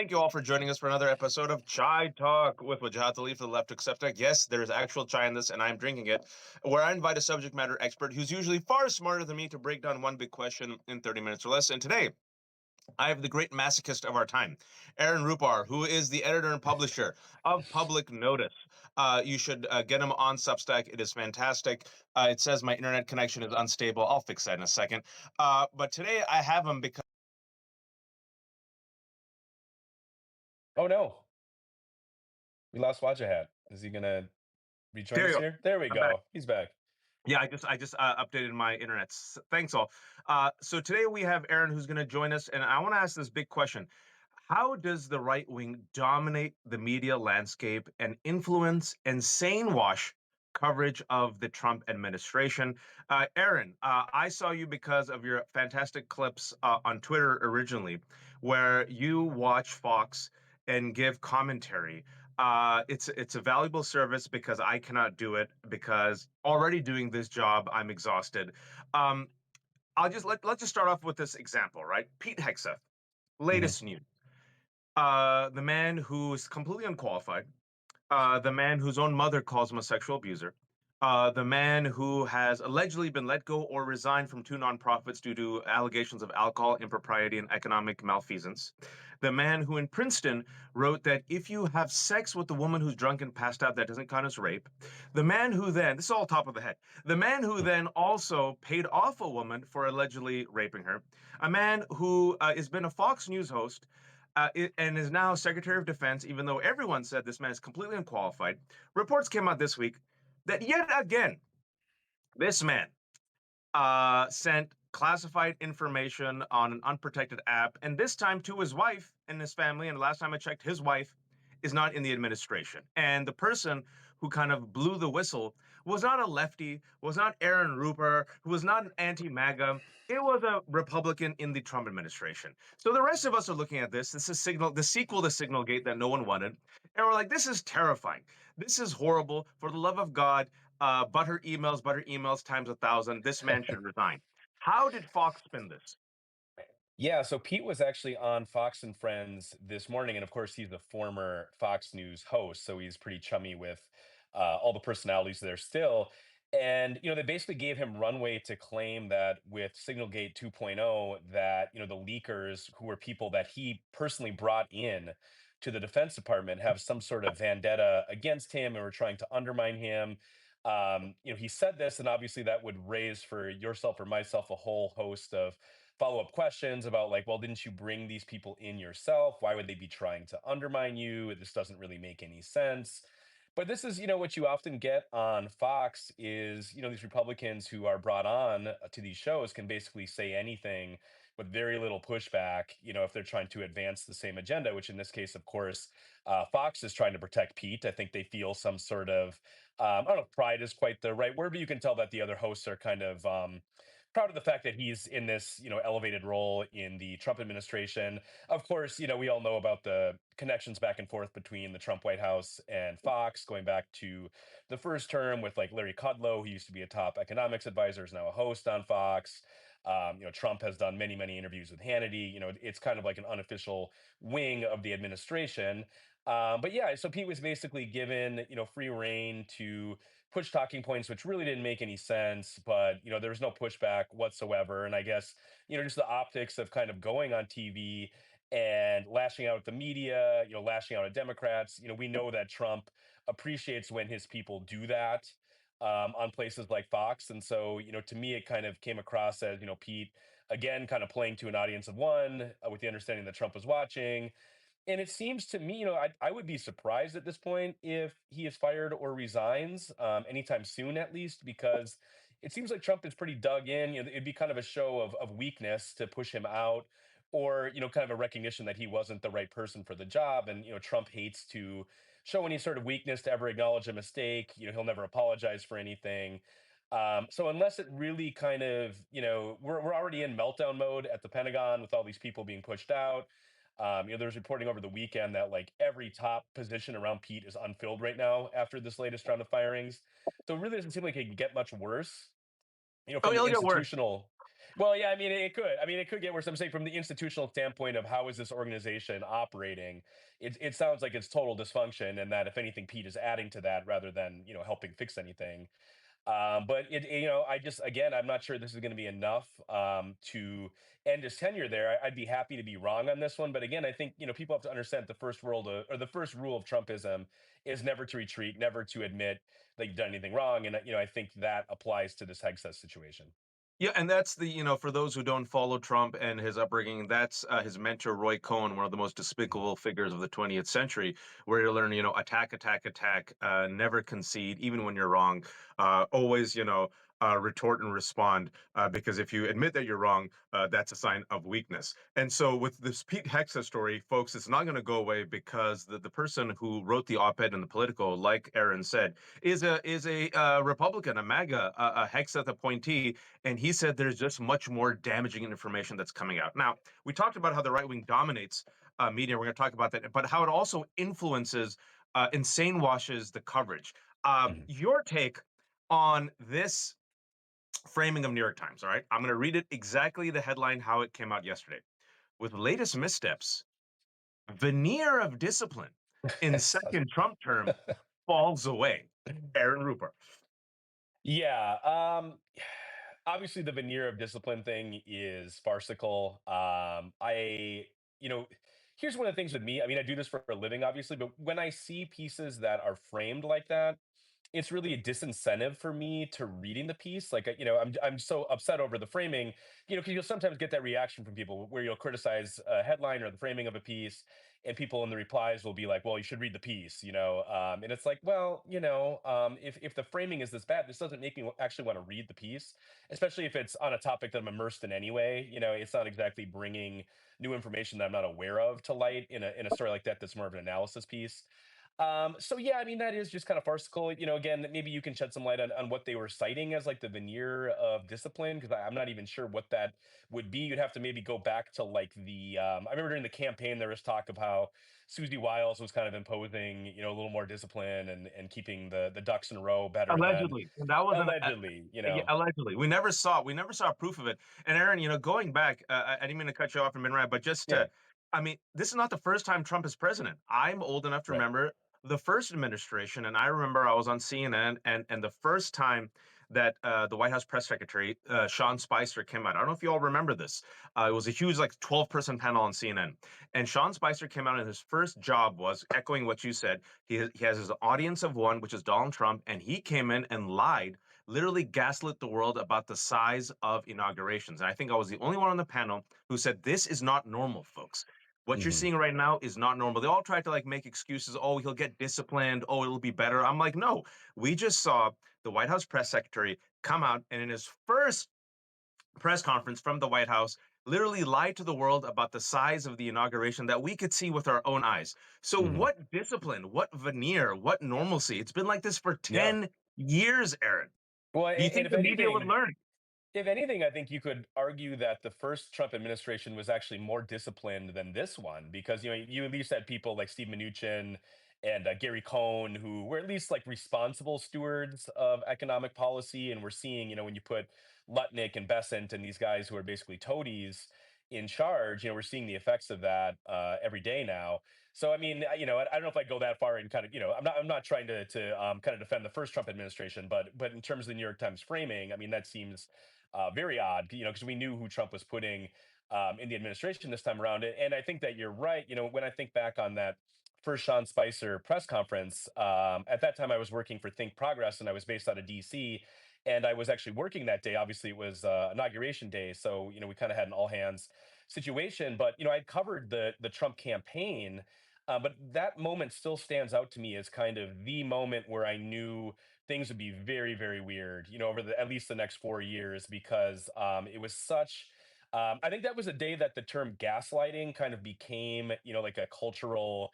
Thank you all for joining us for another episode of Chai Talk with Wajahat Ali for the Left Acceptec. Yes, there is actual chai in this, and I'm drinking it, where I invite a subject matter expert who's usually far smarter than me to break down one big question in 30 minutes or less. And today, I have the great masochist of our time, Aaron Rupar, who is the editor and publisher of Public Notice. You should get him on Substack. It is fantastic. It says my internet connection is unstable. I'll fix that in a second. But today I have him because Oh no, we lost Wajahat. Is he gonna rejoin there you us go. here? There we I'm back. go. He's back. Yeah, I just updated my internet. Thanks all. So today we have Aaron who's going to join us, and I want to ask this big question: how does the right wing dominate the media landscape and influence insane wash coverage of the Trump administration? Aaron, I saw you because of your fantastic clips on Twitter originally, where you watch Fox and give commentary. It's a valuable service because I cannot do it because already doing this job, I'm exhausted. Um, let's just start off with this example, right? Pete Hegseth, hmm latest news. The man who's completely unqualified, the man whose own mother calls him a sexual abuser, the man who has allegedly been let go or resigned from two nonprofits due to allegations of alcohol impropriety and economic malfeasance, the man who in Princeton wrote that if you have sex with a woman who's drunk and passed out, that doesn't count as rape, the man who then, this is all top of the head, the man who then also paid off a woman for allegedly raping her, a man who has been a Fox News host and is now Secretary of Defense, even though everyone said this man is completely unqualified. Reports came out this week that yet again, this man sent classified information on an unprotected app, and this time to his wife and his family. And the last time I checked, his wife is not in the administration. And the person who kind of blew the whistle was not a lefty, was not Aaron Rupar, who was not an anti-MAGA. It was a Republican in the Trump administration. So the rest of us are looking at this. This is Signal, the sequel to Signalgate that no one wanted, and we're like, this is terrifying. This is horrible. For the love of God, butter emails times 1,000. This man should resign. How did Fox spin this? Yeah, so Pete was actually on Fox and Friends this morning, and of course, he's the former Fox News host, so he's pretty chummy with all the personalities there still. And they basically gave him runway to claim that with Signalgate 2.0, that the leakers, who were people that he personally brought in to the Defense Department, have some sort of vendetta against him and were trying to undermine him. He said this, and obviously that would raise for yourself or myself a whole host of follow-up questions about, like, well, didn't you bring these people in yourself? Why would they be trying to undermine you? This doesn't really make any sense. But this is, what you often get on Fox is, these Republicans who are brought on to these shows can basically say anything with very little pushback, if they're trying to advance the same agenda, which in this case, of course, Fox is trying to protect Pete. I think they feel some sort of, I don't know if pride is quite the right word, but you can tell that the other hosts are kind of, proud of the fact that he's in this, elevated role in the Trump administration. Of course, we all know about the connections back and forth between the Trump White House and Fox, going back to the first term with like Larry Kudlow, who used to be a top economics advisor, is now a host on Fox. Trump has done many, many interviews with Hannity. It's kind of like an unofficial wing of the administration. But yeah, so Pete was basically given, free reign to push talking points, which really didn't make any sense. But there was no pushback whatsoever. And I guess just the optics of kind of going on TV and lashing out at the media, lashing out at Democrats. We know that Trump appreciates when his people do that on places like Fox. And so, to me, it kind of came across as, Pete again kind of playing to an audience of one with the understanding that Trump was watching. And it seems to me, I would be surprised at this point if he is fired or resigns anytime soon, at least, because it seems like Trump is pretty dug in. It'd be kind of a show of weakness to push him out, or kind of a recognition that he wasn't the right person for the job. And Trump hates to show any sort of weakness to ever acknowledge a mistake. He'll never apologize for anything. So unless it really kind of, we're already in meltdown mode at the Pentagon with all these people being pushed out. There's reporting over the weekend that like every top position around Pete is unfilled right now after this latest round of firings. So it really doesn't seem like it can get much worse. Oh, From the it'll get worse. institutional. Well, yeah, I mean, it could. I mean, it could get worse. I'm saying from the institutional standpoint of how is this organization operating, it sounds like it's total dysfunction, and that if anything, Pete is adding to that rather than helping fix anything. But I just again, I'm not sure this is going to be enough to end his tenure there. I'd be happy to be wrong on this one, but again, I think people have to understand the first world or the first rule of Trumpism is never to retreat, never to admit that you've done anything wrong, and I think that applies to this Hegseth situation. Yeah, and that's for those who don't follow Trump and his upbringing, that's his mentor, Roy Cohn, one of the most Mhm. despicable figures of the 20th century, where you learn, attack, attack, attack, never concede, even when you're wrong, always, retort and respond, because if you admit that you're wrong, that's a sign of weakness. And so with this Pete Hexa story, folks, it's not going to go away because the person who wrote the op-ed in the Politico, like Aaron said, is a Republican, a MAGA, a Hegseth appointee, and he said there's just much more damaging information that's coming out. Now, we talked about how the right wing dominates media. We're going to talk about that, but how it also influences insane washes the coverage. Mhm. Your take on this framing of New York Times? All right, I'm going to read it exactly the headline how it came out yesterday. With latest missteps, veneer of discipline in It's- second Trump term falls away. Aaron Rupar. Yeah. Obviously, the veneer of discipline thing is farcical. You know, here's one of the things with me. I mean, I do this for a living, obviously, but when I see pieces that are framed like that, it's really a disincentive for me to reading the piece. Like, I'm so upset over the framing, because you'll sometimes get that reaction from people where you'll criticize a headline or the framing of a piece, and people in the replies will be like, "Well, you should read the piece," and it's like, well, if the framing is this bad, this doesn't make me actually want to read the piece, especially if it's on a topic that I'm immersed in anyway. It's not exactly bringing new information that I'm not aware of to light in a story like that. That's more of an analysis piece. So yeah, I mean that is just kind of farcical. Again, maybe you can shed some light on what they were citing as like the veneer of discipline, because I'm not even sure what that would be. You'd have to maybe go back to like the. I remember during the campaign there was talk of how Susie Wiles was kind of imposing, a little more discipline and keeping the ducks in a row better than Allegedly, and that was an allegedly. yeah, allegedly. We never saw proof of it. And Aaron, going back, I didn't mean to cut you off and Minrad, but just Yeah, to, I mean, this is not the first time Trump is president. I'm old enough to right. remember the first administration, and I remember I was on CNN, and the first time that the White House press secretary Sean Spicer came out. I don't know if you all remember this. It was a huge, like, 12-person panel on CNN, and Sean Spicer came out, and his first job was echoing what you said. He has his audience of one, which is Donald Trump, and he came in and lied, literally gaslit the world about the size of inaugurations. And I think I was the only one on the panel who said, this is not normal, folks. What you're Hmm. seeing right now is not normal. They all tried to like make excuses. Oh, he'll get disciplined. Oh, it'll be better. I'm like, no, we just saw the White House press secretary come out and in his first press conference from the White House literally lied to the world about the size of the inauguration that we could see with our own eyes. So, Hmm. what discipline, what veneer, what normalcy? It's been like this for Yeah. 10 years, Aaron. Well, Do you and think if the media would anything, learn? If anything, I think you could argue that the first Trump administration was actually more disciplined than this one, because you at least had people like Steve Mnuchin and Gary Cohn who were at least like responsible stewards of economic policy, and we're seeing when you put Lutnick and Besant and these guys who are basically toadies in charge, we're seeing the effects of that every day now. So I mean, I don't know if I go that far and kind of, I'm not trying to kind of defend the first Trump administration, but in terms of the New York Times framing, I mean that seems very odd, because we knew who Trump was putting in the administration this time around. And I think that you're right. When I think back on that first Sean Spicer press conference, at that time I was working for Think Progress and I was based out of DC. And I was actually working that day. Obviously, it was inauguration day, so we kind of had an all hands situation. But I'd covered the Trump campaign, but that moment still stands out to me as kind of the moment where I knew things would be very, very weird, over at least the next 4 years, because it was such. I think that was a day that the term gaslighting kind of became, like a cultural,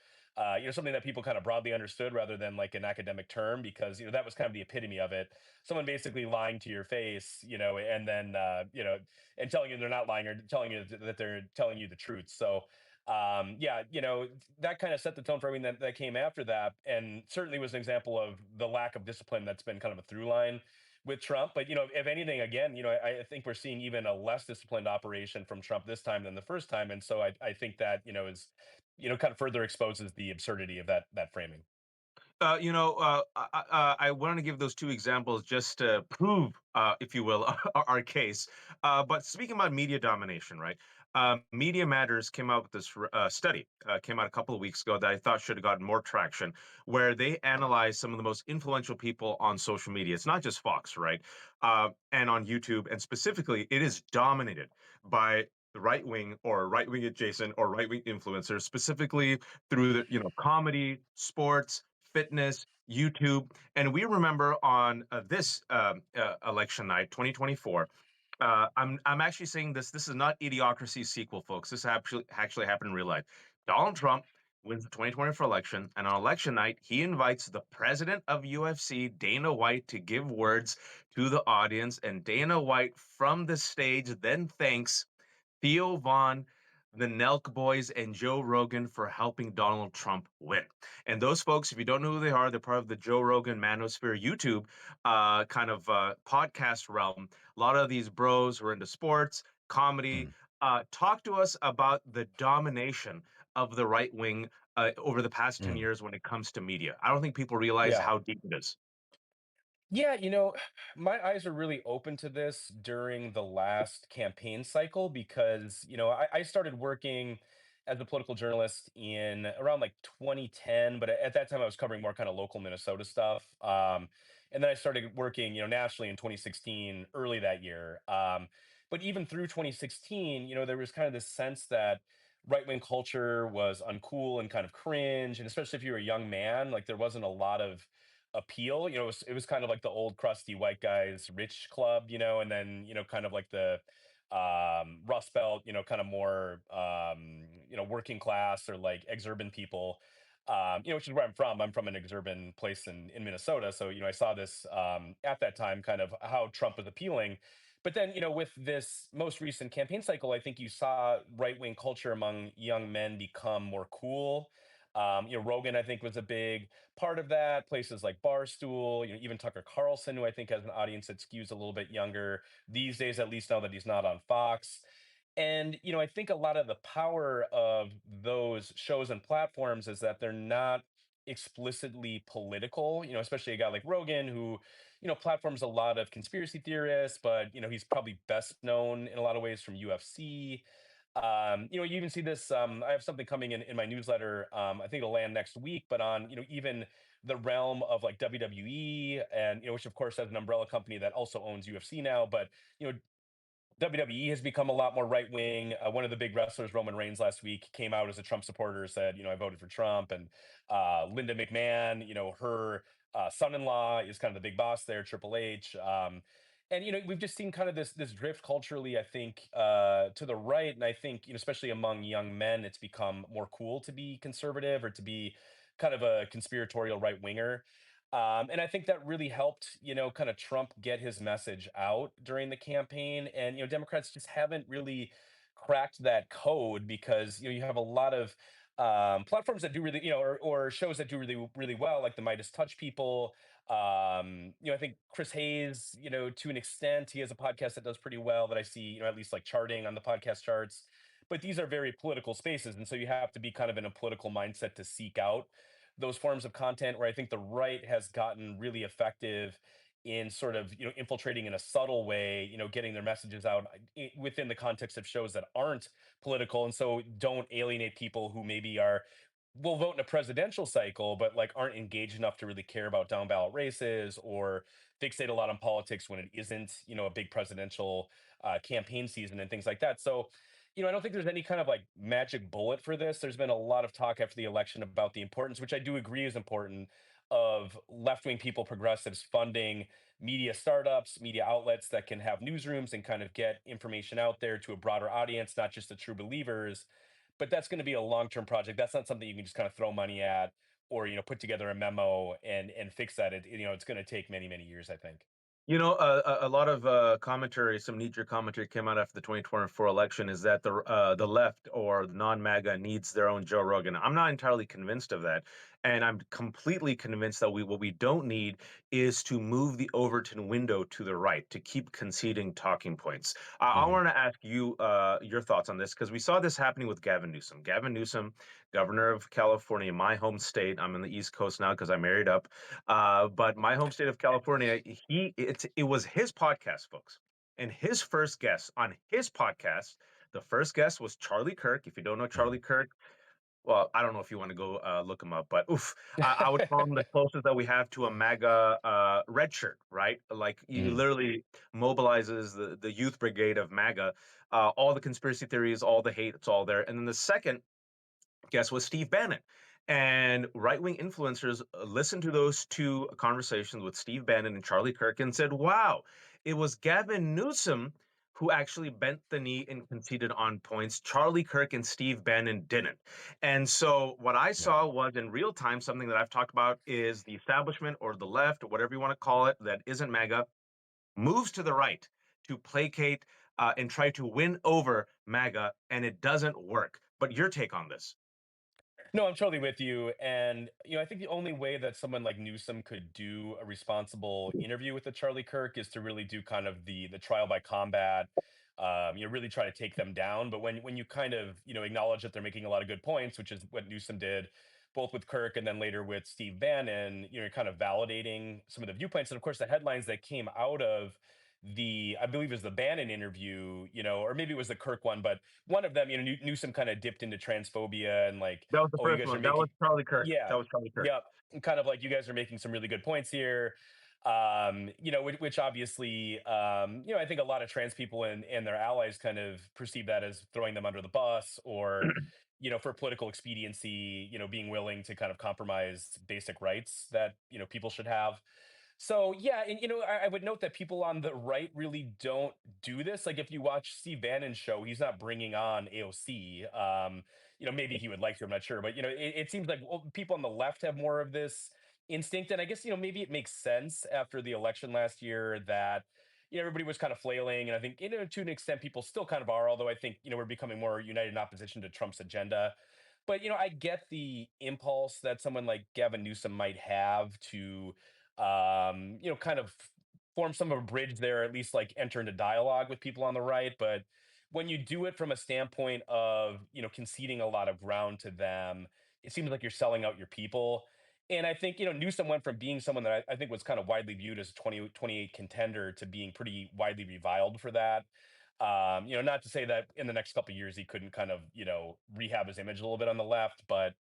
something that people kind of broadly understood rather than like an academic term, because that was kind of the epitome of it. Someone basically lying to your face, and then and telling you they're not lying, or telling you that they're telling you the truth. So yeah, that kind of set the tone for everything that came after that, and certainly was an example of the lack of discipline that's been kind of a through line with Trump. But if anything, again, I think we're seeing even a less disciplined operation from Trump this time than the first time, and so I think that is kind of further exposes the absurdity of that framing. I wanted to give those two examples just to prove, if you will, our case. But speaking about media domination, right? Media Matters came out with this study, came out a couple of weeks ago that I thought should have gotten more traction, where they analyzed some of the most influential people on social media. It's not just Fox, right? And on YouTube, and specifically, it is dominated by the right wing or right wing adjacent or right wing influencers, specifically through the comedy, sports, fitness, YouTube. And we remember on this election night, 2024. I'm actually saying this. This is not Idiocracy sequel, folks. This actually happened in real life. Donald Trump wins the 2024 election, and on election night, he invites the president of UFC, Dana White, to give words to the audience. And Dana White, from the stage, then thanks Theo Vaughn, the Nelk Boys, and Joe Rogan for helping Donald Trump win. And those folks, if you don't know who they are, they're part of the Joe Rogan Manosphere YouTube kind of podcast realm. A lot of these bros who are into sports, comedy. Mm. Talk to us about the domination of the right wing over the past 10 Mm. years when it comes to media. I don't think people realize Yeah. how deep it is. Yeah, my eyes are really open to this during the last campaign cycle because, I started working as a political journalist in around like 2010, but at that time I was covering more kind of local Minnesota stuff. And then I started working, nationally in 2016, early that year. But even through 2016, there was kind of this sense that right-wing culture was uncool and kind of cringe. And especially if you were a young man, like there wasn't a lot of appeal. It was kind of like the old crusty white guys rich club, and then, kind of like the Rust Belt, kind of more working class or like exurban people. Which is where I'm from. I'm from an exurban place in Minnesota. So, I saw this at that time, kind of how Trump was appealing. But then, with this most recent campaign cycle, I think you saw right wing culture among young men become more cool. Rogan, I think, was a big part of that. Places like Barstool, even Tucker Carlson, who I think has an audience that skews a little bit younger these days, at least now that he's not on Fox. And, I think a lot of the power of those shows and platforms is that they're not explicitly political, especially a guy like Rogan who, platforms a lot of conspiracy theorists, but, he's probably best known in a lot of ways from UFC. You even see this. I have something coming in my newsletter. I think it'll land next week, but on even the realm of like WWE, and which of course has an umbrella company that also owns UFC now. But WWE has become a lot more right wing. One of the big wrestlers, Roman Reigns, last week came out as a Trump supporter, said, I voted for Trump. And Linda McMahon, her son-in-law is kind of the big boss there, Triple H. And we've just seen kind of this drift culturally, I think, to the right. And I think, especially among young men, it's become more cool to be conservative or to be kind of a conspiratorial right winger. And I think that really helped, kind of Trump get his message out during the campaign. And, Democrats just haven't really cracked that code because, you have a lot of platforms that do really, or shows that do really, really well, like the Midas Touch people. I think Chris Hayes, to an extent, he has a podcast that does pretty well that I see, at least like charting on the podcast charts. But these are very political spaces. And so you have to be kind of in a political mindset to seek out those forms of content where I think the right has gotten really effective in sort of infiltrating in a subtle way, getting their messages out within the context of shows that aren't political and so don't alienate people who maybe are will vote in a presidential cycle but like aren't engaged enough to really care about down ballot races or fixate a lot on politics when it isn't a big presidential campaign season and things like that. So I don't think there's any kind of like magic bullet for this. There's been a lot of talk after the election about the importance, which I do agree is important, of left wing people, progressives funding media startups, media outlets that can have newsrooms and kind of get information out there to a broader audience, not just the true believers. But that's going to be a long term project. That's not something you can just kind of throw money at or put together a memo and fix that. It's going to take many years, I think. A lot of commentary, some knee-jerk commentary came out after the 2024 election is that the left or the non-MAGA needs their own Joe Rogan. I'm not entirely convinced of that, and I'm completely convinced that what we don't need is to move the Overton window to the right to keep conceding talking points. I Mhm. want to ask you your thoughts on this because we saw this happening with Gavin Newsom. Gavin Newsom, governor of California, my home state. I'm in the East Coast now because I married up. But my home state of California, it was his podcast, folks, and his first guest on his podcast. The first guest was Charlie Kirk. If you don't know Charlie Mhm. Kirk, well, I don't know if you want to go look him up, but oof, I would call him the closest that we have to a MAGA red shirt, right? Like he Mhm. literally mobilizes the youth brigade of MAGA. All the conspiracy theories, all the hate, it's all there. And then the second guess was Steve Bannon. And right wing influencers listened to those two conversations with Steve Bannon and Charlie Kirk and said, wow, it was Gavin Newsom who actually bent the knee and conceded on points. Charlie Kirk and Steve Bannon didn't. And so what I Yeah. saw was in real time, something that I've talked about is the establishment or the left or whatever you want to call it that isn't MAGA moves to the right to placate and try to win over MAGA, and it doesn't work. But your take on this? No, I'm totally with you. And, I think the only way that someone like Newsom could do a responsible interview with the Charlie Kirk is to really do kind of the trial by combat, really try to take them down. But when you kind of, acknowledge that they're making a lot of good points, which is what Newsom did, both with Kirk and then later with Steve Bannon, you're kind of validating some of the viewpoints. And of course, the headlines that came out of I believe it was the Bannon interview, or maybe it was the Kirk one, but one of them, Newsom kind of dipped into transphobia and like, That was the oh, you first guys are one. That was making, Charlie Kirk. That yeah, was Charlie Kirk. yep, and kind of like you guys are making some really good points here. Which obviously, I think a lot of trans people and their allies kind of perceive that as throwing them under the bus or, for political expediency, being willing to kind of compromise basic rights that, people should have. So yeah, and I would note that people on the right really don't do this. Like if you watch Steve Bannon's show, he's not bringing on AOC. Maybe he would like to, I'm not sure, but it seems like people on the left have more of this instinct, and I guess maybe it makes sense after the election last year that everybody was kind of flailing, and I think to an extent people still kind of are, although I think we're becoming more united in opposition to Trump's agenda. But I get the impulse that someone like Gavin Newsom might have to kind of form some of a bridge there, at least like enter into dialogue with people on the right. But when you do it from a standpoint of, conceding a lot of ground to them, it seems like you're selling out your people. And I think, Newsom went from being someone that I think was kind of widely viewed as a 2028 contender to being pretty widely reviled for that. Not to say that in the next couple of years he couldn't kind of, rehab his image a little bit on the left, but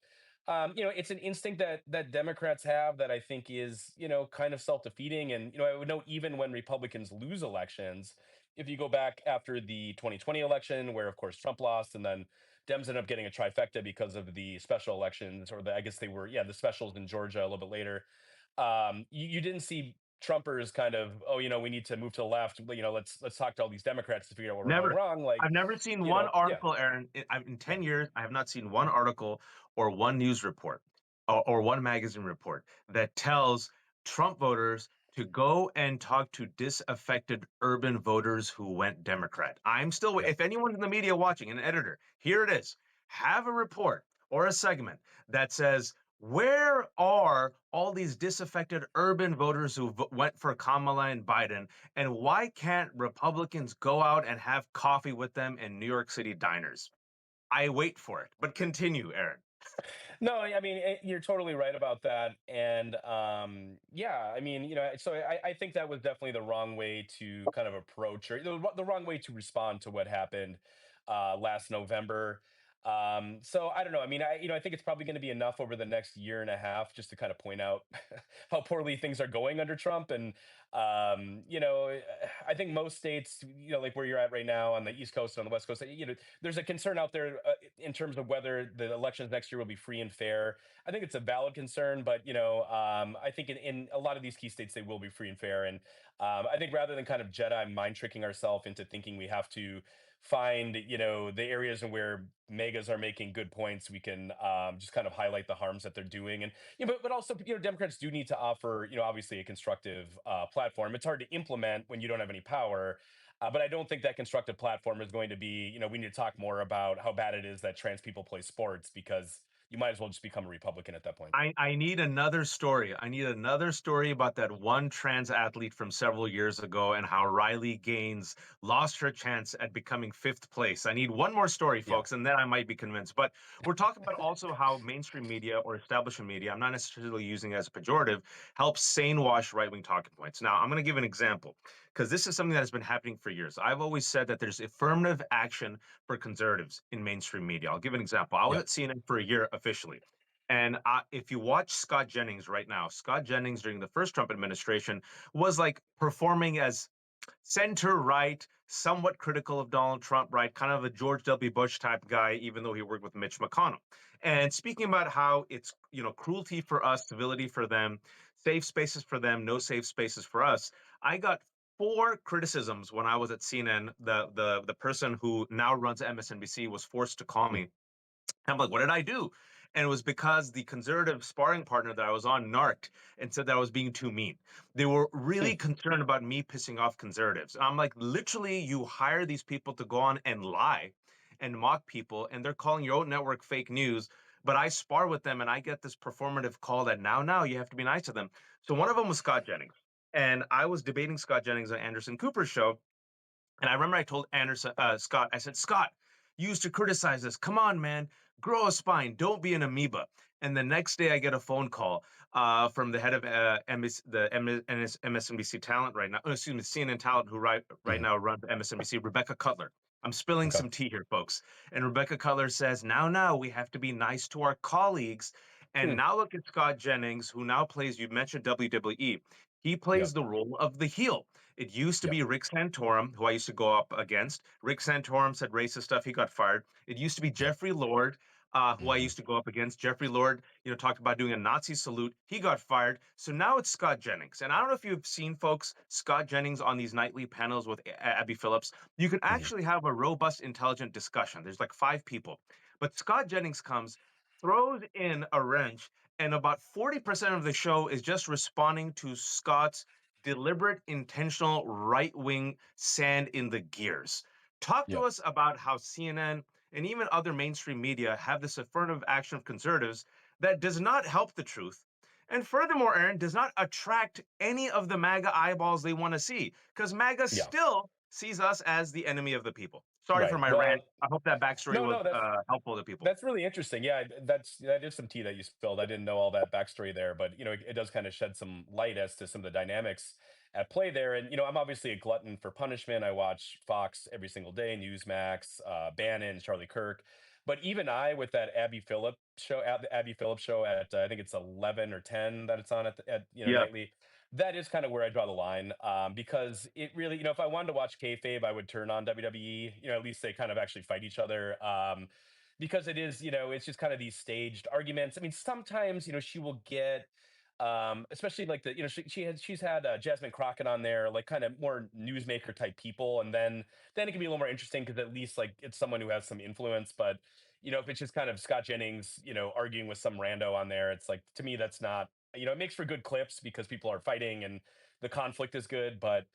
it's an instinct that Democrats have that I think is, kind of self-defeating. And I would know even when Republicans lose elections, if you go back after the 2020 election, where of course Trump lost, and then Dems ended up getting a trifecta because of the special elections, or I guess they were, yeah, the specials in Georgia a little bit later. You didn't see Trumpers kind of, oh, we need to move to the left. Let's talk to all these Democrats to figure out what we're going Never. wrong. Like, I've never seen one yeah, article, Aaron. In yeah. 10 years, I have not seen one article or one news report or one magazine report that tells Trump voters to go and talk to disaffected urban voters who went Democrat. Yeah. If anyone's in the media watching, an editor, here it is. Have a report or a segment that says, where are all these disaffected urban voters who went for Kamala and Biden? And why can't Republicans go out and have coffee with them in New York City diners? I wait for it. But continue, Aaron. No, I mean, you're totally right about that. And yeah, I mean, so I think that was definitely the wrong way to kind of approach, or the wrong way to respond to what happened last November. So I don't know. I mean, I think it's probably going to be enough over the next year and a half just to kind of point out how poorly things are going under Trump. And I think most states, like where you're at right now on the East Coast and on the West Coast, there's a concern out there in terms of whether the elections next year will be free and fair. I think it's a valid concern, but I think in a lot of these key states they will be free and fair. And I think rather than kind of Jedi mind tricking ourselves into thinking we have to find, the areas in where megas are making good points. We can just kind of highlight the harms that they're doing. And, but also, Democrats do need to offer, obviously a constructive platform. It's hard to implement when you don't have any power. But I don't think that constructive platform is going to be, we need to talk more about how bad it is that trans people play sports, because you might as well just become a Republican at that point. I need another story. I need another story about that one trans athlete from several years ago and how Riley Gaines lost her chance at becoming fifth place. I need one more story, Yeah. folks, and then I might be convinced. But we're talking about also how mainstream media or establishment media, I'm not necessarily using it as a pejorative, helps sane wash right wing talking points. Now, I'm going to give an example because this is something that has been happening for years. I've always said that there's affirmative action for conservatives in mainstream media. I'll give an example. I was Yeah. at CNN for a year officially. And if you watch Scott Jennings right now, Scott Jennings during the first Trump administration was like performing as center right, somewhat critical of Donald Trump, right? Kind of a George W. Bush type guy, even though he worked with Mitch McConnell. And speaking about how it's, cruelty for us, civility for them, safe spaces for them, no safe spaces for us. I got four criticisms when I was at CNN. The person who now runs MSNBC was forced to call Mm. me. I'm like, what did I do? And it was because the conservative sparring partner that I was on narked and said that I was being too mean. They were really Hmm. concerned about me pissing off conservatives. And I'm like, literally, you hire these people to go on and lie and mock people, and they're calling your own network fake news. But I spar with them and I get this performative call that now you have to be nice to them. So one of them was Scott Jennings. And I was debating Scott Jennings on Anderson Cooper's show. And I remember I told Anderson, Scott, I said, Scott, you used to criticize us. Come on, man, grow a spine. Don't be an amoeba. And the next day, I get a phone call from the head of MSNBC talent right now. Excuse me, CNN talent, who right Hmm. now runs MSNBC, Rebecca Cutler. I'm spilling Okay. some tea here, folks. And Rebecca Cutler says, now, we have to be nice to our colleagues. And Hmm. now look at Scott Jennings, who now plays, you mentioned WWE. He Yeah. plays the role of the heel. It used to Yeah. be Rick Santorum, who I used to go up against. Rick Santorum said racist stuff. He got fired. It used to be Yeah. Jeffrey Lord, who I Hmm. used to go up against. Jeffrey Lord, talked about doing a Nazi salute. He got fired. So now it's Scott Jennings. And I don't know if you've seen, folks, Scott Jennings on these nightly panels with Abby Phillips. You can Hmm. actually have a robust, intelligent discussion. There's like five people. But Scott Jennings comes, throws in a wrench, and about 40% of the show is just responding to Scott's deliberate, intentional right wing sand in the gears. Talk Yeah. to us about how CNN and even other mainstream media have this affirmative action of conservatives that does not help the truth. And furthermore, Aaron, does not attract any of the MAGA eyeballs they want to see, because MAGA Yeah. still sees us as the enemy of the people. Sorry for Right. my rant. Well, I hope that backstory no, was no, that's helpful to people. That's really interesting. Yeah, that is some tea that you spilled. I didn't know all that backstory there, but it does kind of shed some light as to some of the dynamics at play there. And I'm obviously a glutton for punishment. I watch Fox every single day, Newsmax, Bannon, Charlie Kirk. But even I, with that Abby Phillips show at I think it's 11 or 10 that it's on at Yeah. nightly. That is kind of where I draw the line, because it really, if I wanted to watch kayfabe, I would turn on WWE. At least they kind of actually fight each other. Because it is, it's just kind of these staged arguments. I mean, sometimes, she will get, especially like she's had Jasmine Crockett on there, like kind of more newsmaker type people, and then it can be a little more interesting because at least like it's someone who has some influence. But if it's just kind of Scott Jennings, arguing with some rando on there, it's like, to me that's not, it makes for good clips because people are fighting and the conflict is good, but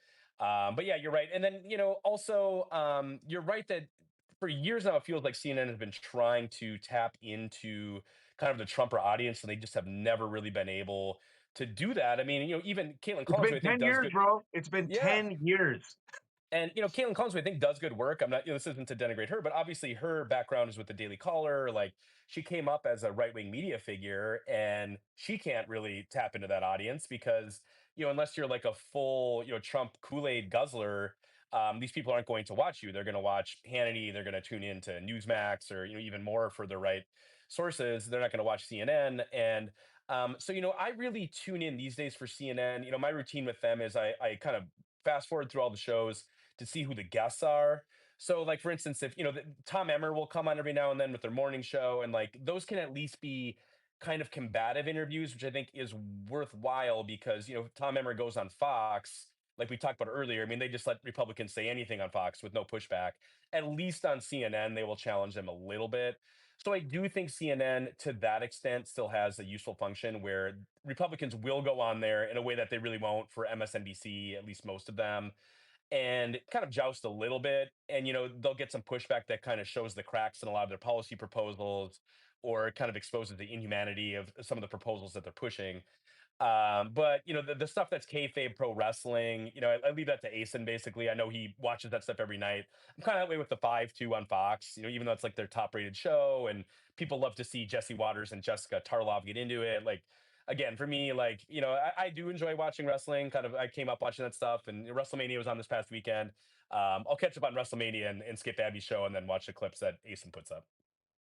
yeah, you're right. And then, also, you're right that for years now, it feels like CNN has been trying to tap into kind of the Trumper audience, and they just have never really been able to do that. I mean, even Caitlin It's Collins, who been I think 10 does years, good. bro. It's been Yeah. 10 years. And Caitlin Collins, who I think does good work. I'm not, this isn't to denigrate her, but obviously her background is with the Daily Caller. Like, she came up as a right wing media figure, and she can't really tap into that audience because unless you're like a full Trump Kool Aid guzzler, these people aren't going to watch you. They're going to watch Hannity. They're going to tune into Newsmax, or even more for the right sources. They're not going to watch CNN. And so I really tune in these days for CNN. My routine with them is I kind of fast forward through all the shows to see who the guests are. So, like, for instance, if Tom Emmer will come on every now and then with their morning show, and like those can at least be kind of combative interviews, which I think is worthwhile because Tom Emmer goes on Fox. like we talked about earlier, I mean, they just let Republicans say anything on Fox with no pushback. At least on CNN, they will challenge them a little bit. So I do think CNN, to that extent, still has a useful function where Republicans will go on there in a way that they really won't for MSNBC, at least most of them, and kind of joust a little bit. And, they'll get some pushback that kind of shows the cracks in a lot of their policy proposals or kind of exposes the inhumanity of some of the proposals that they're pushing. But the stuff that's kayfabe pro wrestling, I leave that to Asen basically. I know he watches that stuff every night. I'm kind of that way with the 5-2 on Fox, even though it's like their top rated show and people love to see Jesse Waters and Jessica Tarlov get into it. Like, again, for me, like, I do enjoy watching wrestling. Kind of, I came up watching that stuff, and WrestleMania was on this past weekend. I'll catch up on WrestleMania and skip Abby's show and then watch the clips that Asen puts up.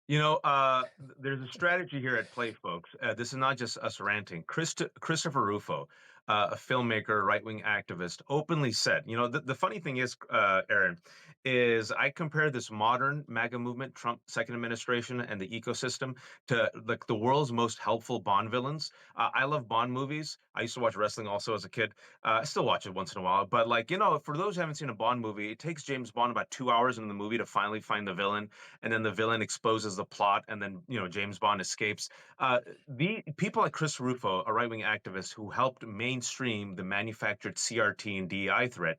There's a strategy here at play, folks. This is not just us ranting. Christopher Rufo, a filmmaker, right-wing activist, openly said, the funny thing is, Aaron, is I compare this modern MAGA movement, Trump second administration, and the ecosystem to like the world's most helpful Bond villains. I love Bond movies. I used to watch wrestling also as a kid. I still watch it once in a while. But like, for those who haven't seen a Bond movie, it takes James Bond about 2 hours in the movie to finally find the villain, and then the villain exposes the plot, and then James Bond escapes. The people like Chris Rufo, a right-wing activist who helped mainstream the manufactured CRT and DEI threat,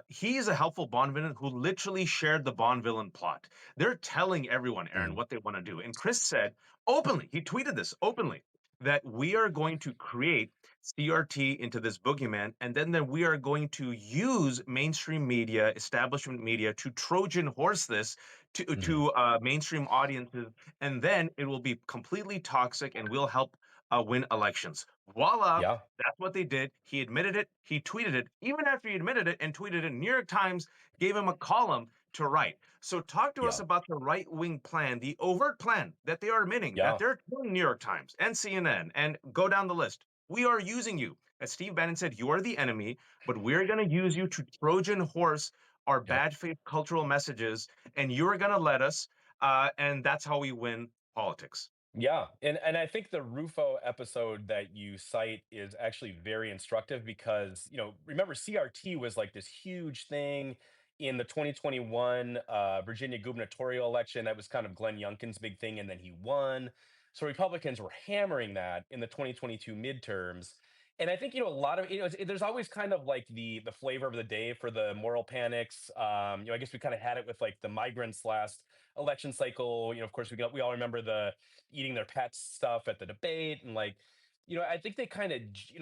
he is a helpful Bond villain who literally shared the Bond villain plot. They're telling everyone, Aaron, Mm, what they want to do, and Chris said openly, he tweeted this openly, that we are going to create CRT into this boogeyman, and then we are going to use mainstream media, establishment media, to Trojan horse this mhm. to mainstream audiences, and then it will be completely toxic and will help win elections. Voila, Yeah, that's what they did. He admitted it. He tweeted it. Even after he admitted it and tweeted it, New York Times gave him a column to write. So talk to us yeah, about the right wing plan, the overt plan that they are admitting that yeah, they're telling New York Times and CNN and go down the list. We are using you. As Steve Bannon said, you are the enemy, but we're going to use you to Trojan horse our yep. bad faith cultural messages, and you're going to let us. And that's how we win politics. Yeah, and I think the Rufo episode that you cite is actually very instructive because, remember CRT was like this huge thing in the 2021 Virginia gubernatorial election. That was kind of Glenn Youngkin's big thing, and then he won. So Republicans were hammering that in the 2022 midterms. And I think, a lot of, there's always kind of like the flavor of the day for the moral panics. I guess we kind of had it with like the migrants last election cycle. Of course, we all remember the eating their pets stuff at the debate, and like, I think they kind of,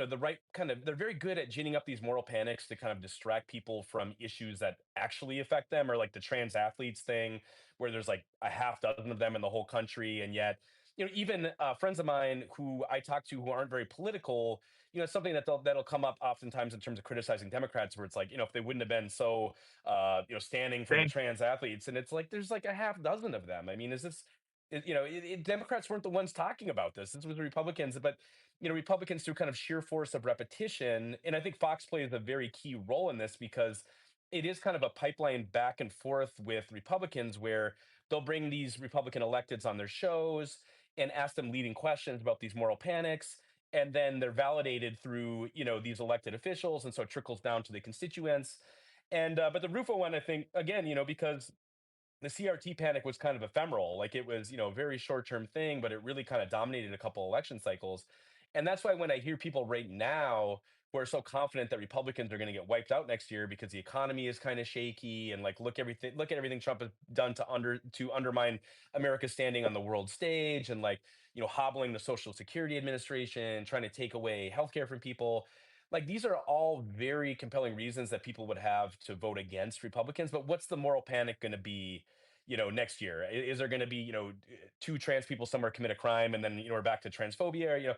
the right kind of, they're very good at ginning up these moral panics to kind of distract people from issues that actually affect them, or like the trans athletes thing where there's like a half dozen of them in the whole country, and yet, even friends of mine who I talk to who aren't very political, it's something that'll come up oftentimes in terms of criticizing Democrats, where it's like, if they wouldn't have been so standing for the Thank trans athletes, and it's like there's like a half dozen of them. I mean, is this Democrats weren't the ones talking about this. This was Republicans, but Republicans through kind of sheer force of repetition, and I think Fox plays a very key role in this because it is kind of a pipeline back and forth with Republicans where they'll bring these Republican electeds on their shows and ask them leading questions about these moral panics, and then they're validated through these elected officials, and so it trickles down to the constituents. And but the Rufo one, I think, again, because the CRT panic was kind of ephemeral. Like it was, a very short term thing, but it really kind of dominated a couple election cycles. And that's why when I hear people right now who are so confident that Republicans are going to get wiped out next year because the economy is kind of shaky, and like look at everything Trump has done to undermine America's standing on the world stage, and like, hobbling the Social Security Administration, trying to take away healthcare from people. Like these are all very compelling reasons that people would have to vote against Republicans. But what's the moral panic going to be, next year? Is there going to be, two trans people somewhere commit a crime, and then, we're back to transphobia?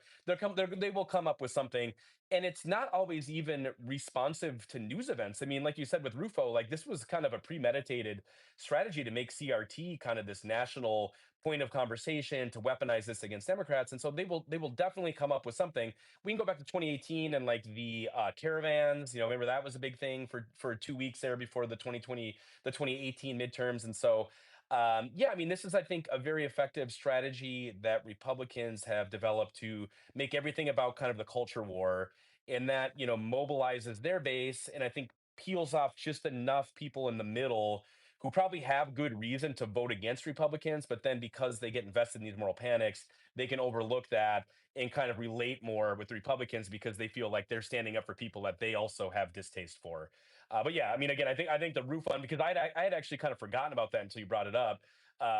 They will come up with something, and it's not always even responsive to news events. I mean, like you said with Rufo, like this was kind of a premeditated strategy to make CRT kind of this national point of conversation, to weaponize this against Democrats. And so they will definitely come up with something. We can go back to 2018 and like the caravans. Remember that was a big thing for 2 weeks there before the 2018 midterms. And so, yeah, I mean, this is, I think, a very effective strategy that Republicans have developed to make everything about kind of the culture war. and that mobilizes their base, and I think peels off just enough people in the middle who probably have good reason to vote against Republicans, but then because they get invested in these moral panics, they can overlook that and kind of relate more with the Republicans because they feel like they're standing up for people that they also have distaste for. But yeah, I mean, again, I think the roof on, because I had actually kind of forgotten about that until you brought it up,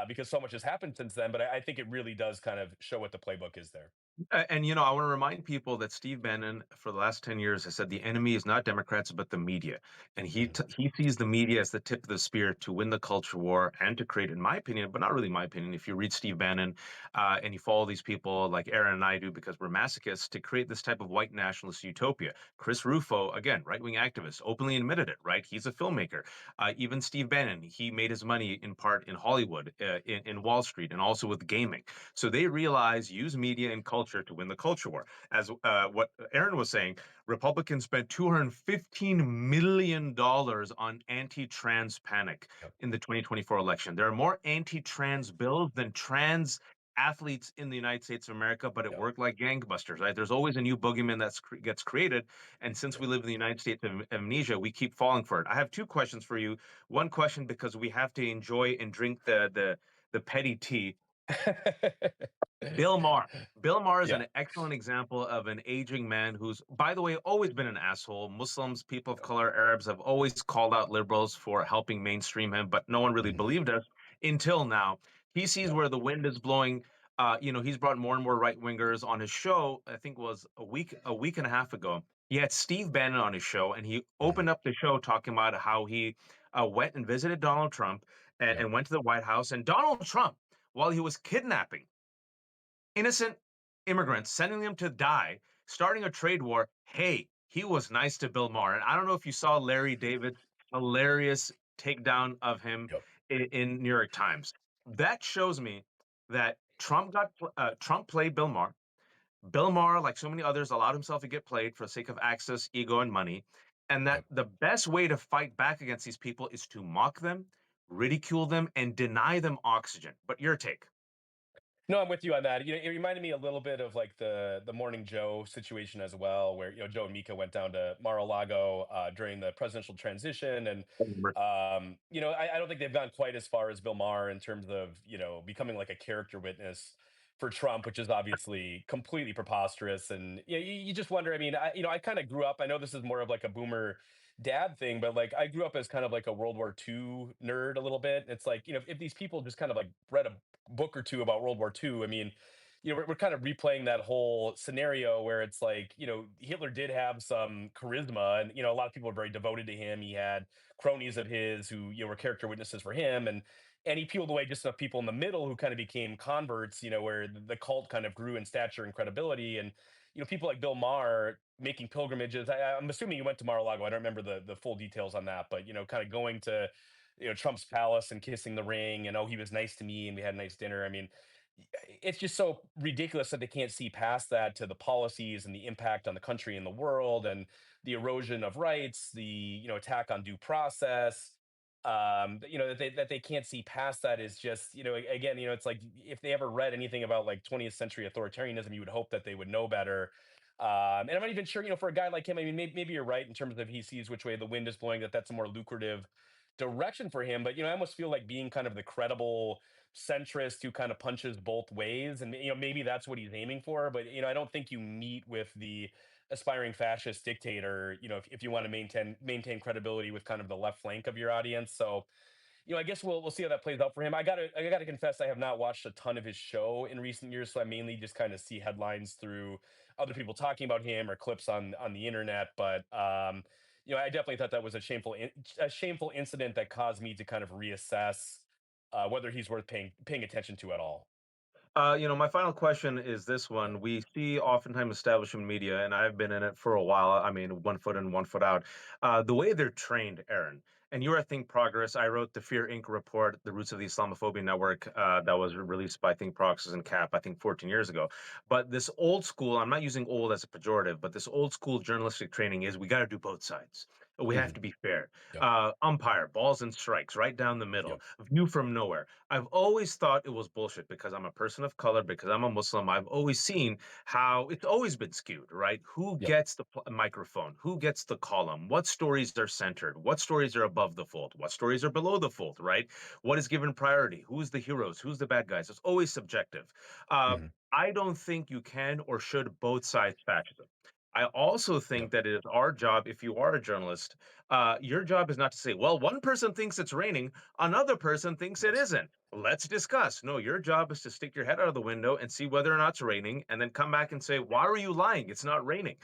because so much has happened since then. But I think it really does kind of show what the playbook is there. And I want to remind people that Steve Bannon, for the last 10 years, has said the enemy is not Democrats but the media, and Mhm. he sees the media as the tip of the spear to win the culture war and to create, in my opinion, but not really my opinion. If you read Steve Bannon, and you follow these people like Aaron and I do, because we're masochists, to create this type of white nationalist utopia. Chris Rufo, again, right wing activist, openly admitted it. Right, he's a filmmaker. Even Steve Bannon, he made his money in part in Hollywood, in Wall Street, and also with gaming. So they realize use media and culture to win the culture war. As what Aaron was saying, Republicans spent $215 million on anti-trans panic Yep. in the 2024 election. There are more anti-trans bills than trans athletes in the United States of America, but it Yep. worked like gangbusters, right? There's always a new boogeyman that gets created. And since we Yep. live in the United States of amnesia, we keep falling for it. I have two questions for you. One question, because we have to enjoy and drink the petty tea. Bill Maher. Bill Maher is Yeah. an excellent example of an aging man who's, by the way, always been an asshole. Muslims, people of Yep. color, Arabs have always called out liberals for helping mainstream him, but no one really Mhm. believed us until now. He sees Yep. where the wind is blowing. He's brought more and more right wingers on his show. I think it was a week and a half ago. He had Steve Bannon on his show, and he Mhm. opened up the show talking about how he went and visited Donald Trump Yep. and went to the White House. And Donald Trump, while he was kidnapping innocent immigrants, sending them to die, starting a trade war. Hey, he was nice to Bill Maher. And I don't know if you saw Larry David's hilarious takedown of him Yep. in New York Times. That shows me that Trump played Bill Maher. Bill Maher, like so many others, allowed himself to get played for the sake of access, ego, and money. And that Yep. the best way to fight back against these people is to mock them, ridicule them, and deny them oxygen. But your take. No, I'm with you on that. It reminded me a little bit of like the Morning Joe situation as well, where Joe and Mika went down to Mar-a-Lago during the presidential transition, and I don't think they've gone quite as far as Bill Maher in terms of becoming like a character witness for Trump, which is obviously completely preposterous. And you just wonder. I mean, I kind of grew up. I know this is more of like a boomer dad thing, but like I grew up as kind of like a World War II nerd a little bit. It's like, if these people just kind of like read a book or two about World War II. I mean, we're kind of replaying that whole scenario where it's like, Hitler did have some charisma, and a lot of people were very devoted to him. He had cronies of his who were character witnesses for him, and he peeled away just enough people in the middle who kind of became converts. Where the cult kind of grew in stature and credibility, and people like Bill Maher making pilgrimages. I'm assuming you went to Mar-a-Lago. I don't remember the full details on that, but kind of going to Trump's palace and kissing the ring, and oh, he was nice to me and we had a nice dinner. I mean, it's just so ridiculous that they can't see past that to the policies and the impact on the country and the world and the erosion of rights, the attack on due process. That they can't see past that is just again it's like if they ever read anything about like 20th century authoritarianism, you would hope that they would know better. And I'm not even sure, for a guy like him. I mean, maybe you're right in terms of he sees which way the wind is blowing, that's a more lucrative direction for him. But I almost feel like being kind of the credible centrist who kind of punches both ways, and maybe that's what he's aiming for. But I don't think you meet with the aspiring fascist dictator. If you want to maintain credibility with kind of the left flank of your audience. So I guess we'll see how that plays out for him. I gotta confess, I have not watched a ton of his show in recent years, so I mainly just kind of see headlines through other people talking about him or clips on the internet. But I definitely thought that was a shameful incident that caused me to kind of reassess whether he's worth paying attention to at all. My final question is this Yeah. one. We see oftentimes establishment media, and I've been in it for a while. I mean, one foot in, one foot out. The way they're trained, Aaron, and you're at Think Progress. I wrote the Fear Inc. report, The Roots of the Islamophobia Network, that was released by Think Progress and CAP, I think 14 years ago. But this old school, I'm not using old as a pejorative, but this old school journalistic training is we got to do both sides. We have Mhm. to be fair. Yep. Umpire, balls and strikes, right down the middle. Yep. View from nowhere. I've always thought it was bullshit because I'm a person of color, because I'm a Muslim. I've always seen how it's always been skewed, right? Who Yep. gets the microphone? Who gets the column? What stories are centered? What stories are above the fold? What stories are below the fold, right? What is given priority? Who's the heroes? Who's the bad guys? It's always subjective. Uh, Mhm. I don't think you can or should both sides fascism. I also think Yep. that it is our job, if you are a journalist, your job is not to say, well, one person thinks it's raining, another person thinks it Yes. isn't. Let's discuss. No, your job is to stick your head out of the window and see whether or not it's raining, and then come back and say, why are you lying? It's not raining.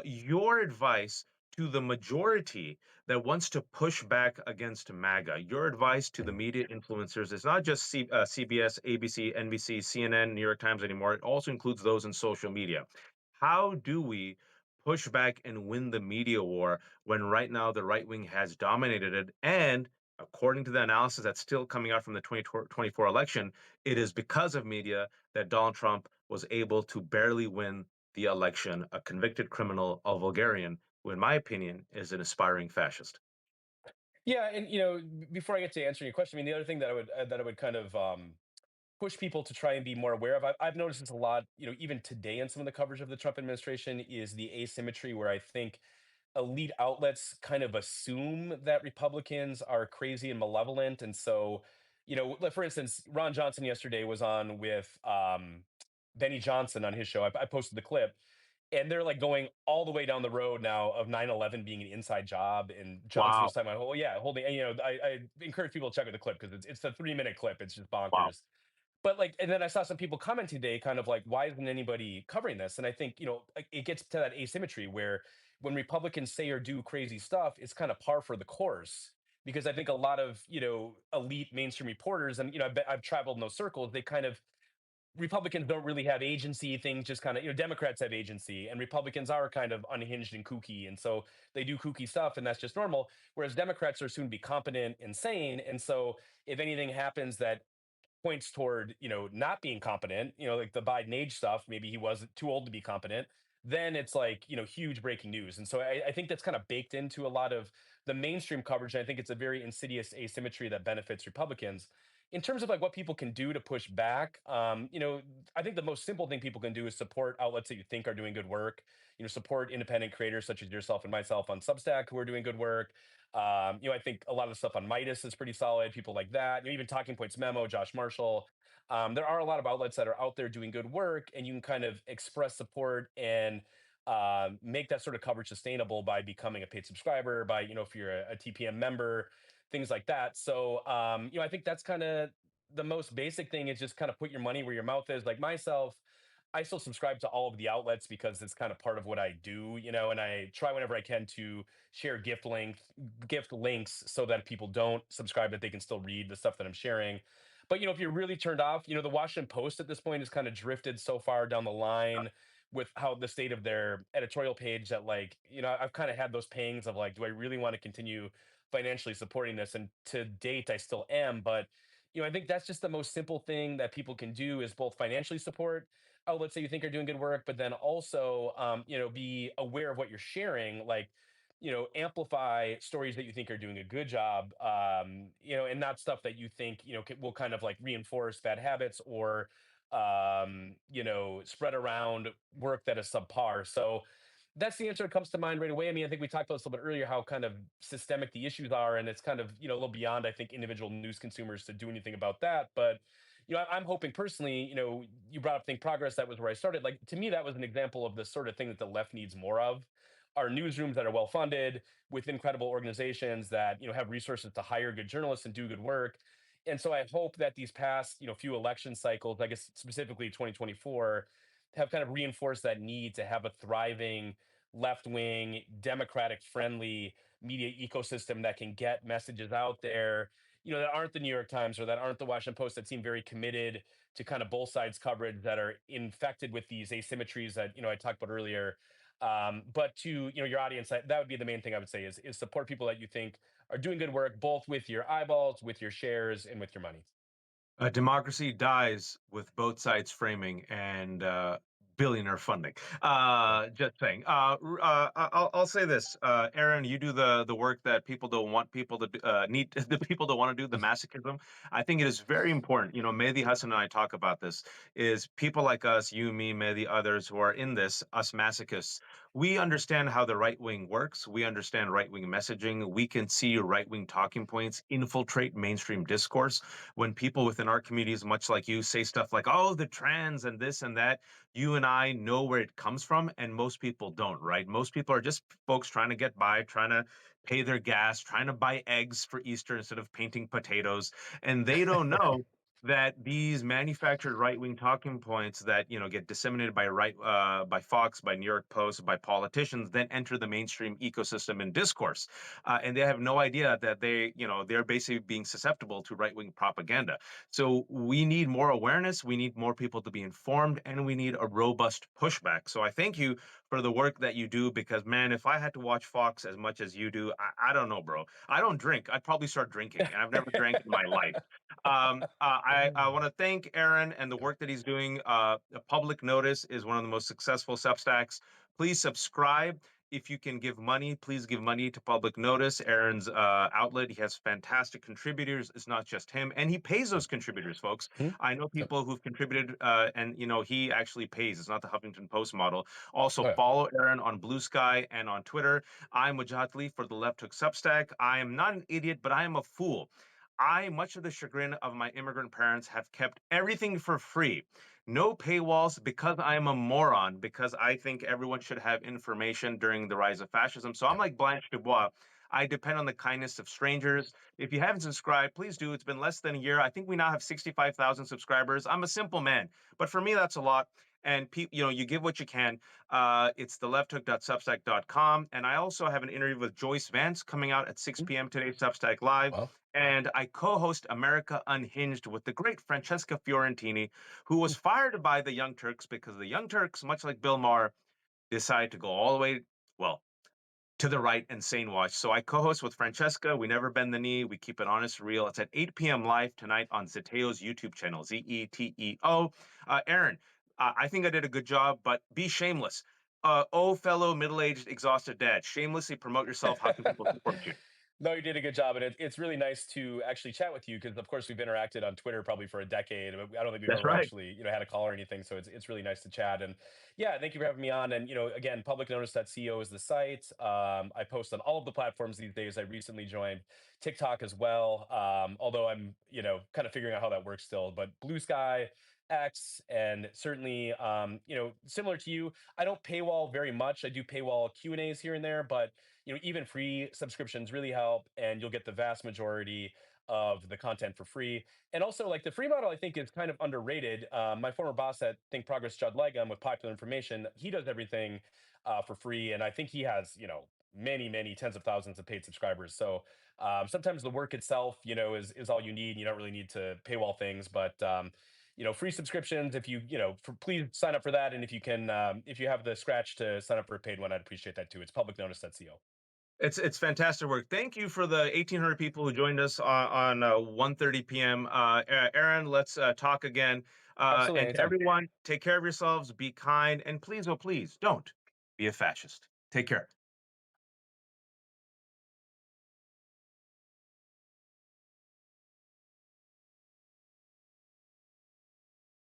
Your advice to the majority that wants to push back against MAGA, your advice to the Mhm. media influencers is not just CBS, ABC, NBC, CNN, New York Times anymore. It also includes those in social media. How do we push back and win the media war when right now the right wing has dominated it? And according to the analysis that's still coming out from the 2024 election, it is because of media that Donald Trump was able to barely win the election, a convicted criminal, a vulgarian, who, in my opinion, is an aspiring fascist. Yeah, and before I get to answering your question, I mean, the other thing that I would kind of push people to try and be more aware of. I've noticed this a lot, even today in some of the coverage of the Trump administration, is the asymmetry where I think elite outlets kind of assume that Republicans are crazy and malevolent. And so, like, for instance, Ron Johnson yesterday was on with Benny Johnson on his show. I posted the clip, and they're like going all the way down the road now of 9/11 being an inside job. And Johnson was Wow. talking about, oh, yeah, holding, and, I encourage people to check out the clip because it's a 3-minute clip. It's just Wow. bonkers. But, like, and then I saw some people comment today kind of like, why isn't anybody covering this? And I think, like, it gets to that asymmetry where when Republicans say or do crazy stuff, it's kind of par for the course. Because I think a lot of, elite mainstream reporters, and, I've traveled in those circles, they kind of, Republicans don't really have agency. Things just kind of, Democrats have agency, and Republicans are kind of unhinged and kooky. And so they do kooky stuff, and that's just normal. Whereas Democrats are soon to be competent and sane. And so if anything happens that points toward, not being competent, like the Biden age stuff, maybe he was too old to be competent, then it's like, huge breaking news. And so I think that's kind of baked into a lot of the mainstream coverage. And I think it's a very insidious asymmetry that benefits Republicans. In terms of like what people can do to push back, I think the most simple thing people can do is support outlets that you think are doing good work. Support independent creators such as yourself and myself on Substack who are doing good work. I think a lot of the stuff on Midas is pretty solid. People like that, even Talking Points Memo, Josh Marshall. There are a lot of outlets that are out there doing good work, and you can kind of express support and make that sort of coverage sustainable by becoming a paid subscriber, by if you're a TPM member, things like that. So I think that's kind of the most basic thing is just kind of put your money where your mouth is. Like myself, I still subscribe to all of the outlets because it's kind of part of what I do, and I try whenever I can to share gift links so that if people don't subscribe that they can still read the stuff that I'm sharing. But if you're really turned off, the Washington Post at this point has kind of drifted so far down the line with how the state of their editorial page that, like, I've kind of had those pangs of like, do I really want to continue financially supporting this? And to date, I still am. But I think that's just the most simple thing that people can do is both financially support outlets that you think are doing good work, but then also, be aware of what you're sharing. Like, amplify stories that you think are doing a good job, and not stuff that you think, will kind of like reinforce bad habits or, spread around work that is subpar. So that's the answer that comes to mind right away. I mean, I think we talked about this a little bit earlier, how kind of systemic the issues are, and it's kind of, a little beyond, I think, individual news consumers to do anything about that. But, I'm hoping personally, you brought up Think Progress. That was where I started. Like, to me, that was an example of the sort of thing that the left needs more of. Are newsrooms that are well funded with incredible organizations that, have resources to hire good journalists and do good work. And so I hope that these past, few election cycles, I guess specifically 2024, have kind of reinforced that need to have a thriving left wing, democratic friendly media ecosystem that can get messages out there, that aren't the New York Times or that aren't the Washington Post, that seem very committed to kind of both sides coverage, that are infected with these asymmetries that, I talked about earlier. But to, your audience, that would be the main thing I would say is support people that you think are doing good work, both with your eyeballs, with your shares, and with your money. Democracy dies with both sides framing, and billionaire funding. Yeah. Just saying. I'll say this, Aaron, you do the work that people don't want people to need the people don't want to do, the masochism. I think it is very important. You know, Mehdi Hassan and I talk about this. Is people like us, you, me, Mehdi, others who are in this, us masochists, we understand how the right wing works. We understand right wing messaging. We can see right wing talking points infiltrate mainstream discourse. When people within our communities, much like you, say stuff like, oh, the trans and this and that, you and I know where it comes from, and most people don't, right? Most people are just folks trying to get by, trying to pay their gas, trying to buy eggs for Easter instead of painting potatoes, and they don't know that these manufactured right-wing talking points that get disseminated by Fox, by New York Post, by politicians, then enter the mainstream ecosystem and discourse, and they have no idea that they're basically being susceptible to right-wing propaganda. So we need more awareness, we need more people to be informed, and we need a robust pushback. So I thank you for the work that you do because, man, if I had to watch Fox as much as you do, I don't know, bro. I don't drink. I'd probably start drinking, and I've never drank in my life. I want to thank Aaron and the work that he's doing. Public Notice is one of the most successful Substacks. Please subscribe. If you can give money, please give money to Public Notice, Aaron's outlet. He has fantastic contributors. It's not just him, and he pays those contributors, folks. Mhm. I know Yep. people who've contributed, and he actually pays. It's not the Huffington Post model. Also, Oh, yeah. follow Aaron on Blue Sky and on Twitter. I'm Wajatli for the Left Hook Substack. I am not an idiot, but I am a fool. I, much to the chagrin of my immigrant parents, have kept everything for free. No paywalls because I am a moron, because I think everyone should have information during the rise of fascism. So I'm Yeah. like Blanche Dubois. I depend on the kindness of strangers. If you haven't subscribed, please do. It's been less than a year. I think we now have 65,000 subscribers. I'm a simple man, but for me, that's a lot. And you give what you can. It's theleft.substack.com. And I also have an interview with Joyce Vance coming out at 6 p.m. today, Substack Live. Well. And I co-host America Unhinged with the great Francesca Fiorentini, who was fired by the Young Turks because the Young Turks, much like Bill Maher, decided to go all the way, well, to the right and Sanewash. So I co-host with Francesca. We never bend the knee. We keep it honest, real. It's at 8 p.m. live tonight on Zeteo's YouTube channel, Zeteo. Aaron, I think I did a good job, but be shameless. Oh, fellow middle-aged, exhausted dad, shamelessly promote yourself. How can people support you? No, you did a good job, and it's really nice to actually chat with you because, of course, we've interacted on Twitter probably for a decade, but I don't think we've That's ever right. actually, had a call or anything. So it's really nice to chat. And yeah, thank you for having me on. And again, publicnotice.co is the site. I post on all of the platforms these days. I recently joined TikTok as well, although I'm kind of figuring out how that works still. But Blue Sky. X and certainly similar to you, I don't paywall very much. I do paywall Q&As here and there, but even free subscriptions really help, and you'll get the vast majority of the content for free. And also, like the free model, I think is kind of underrated. My former boss at Think Progress, Judd Legum, with Popular Information, he does everything for free, and I think he has many, many tens of thousands of paid subscribers. So sometimes the work itself, is all you need. You don't really need to paywall things, but free subscriptions. If please sign up for that, and if you have the scratch to sign up for a paid one, I'd appreciate that too. It's publicnotice.co. It's fantastic work. Thank you for the 1,800 people who joined us on 1:30 p.m. Aaron, let's talk again. Absolutely, And to anytime. everyone, take care of yourselves, be kind, and please, oh please, don't be a fascist. Take care.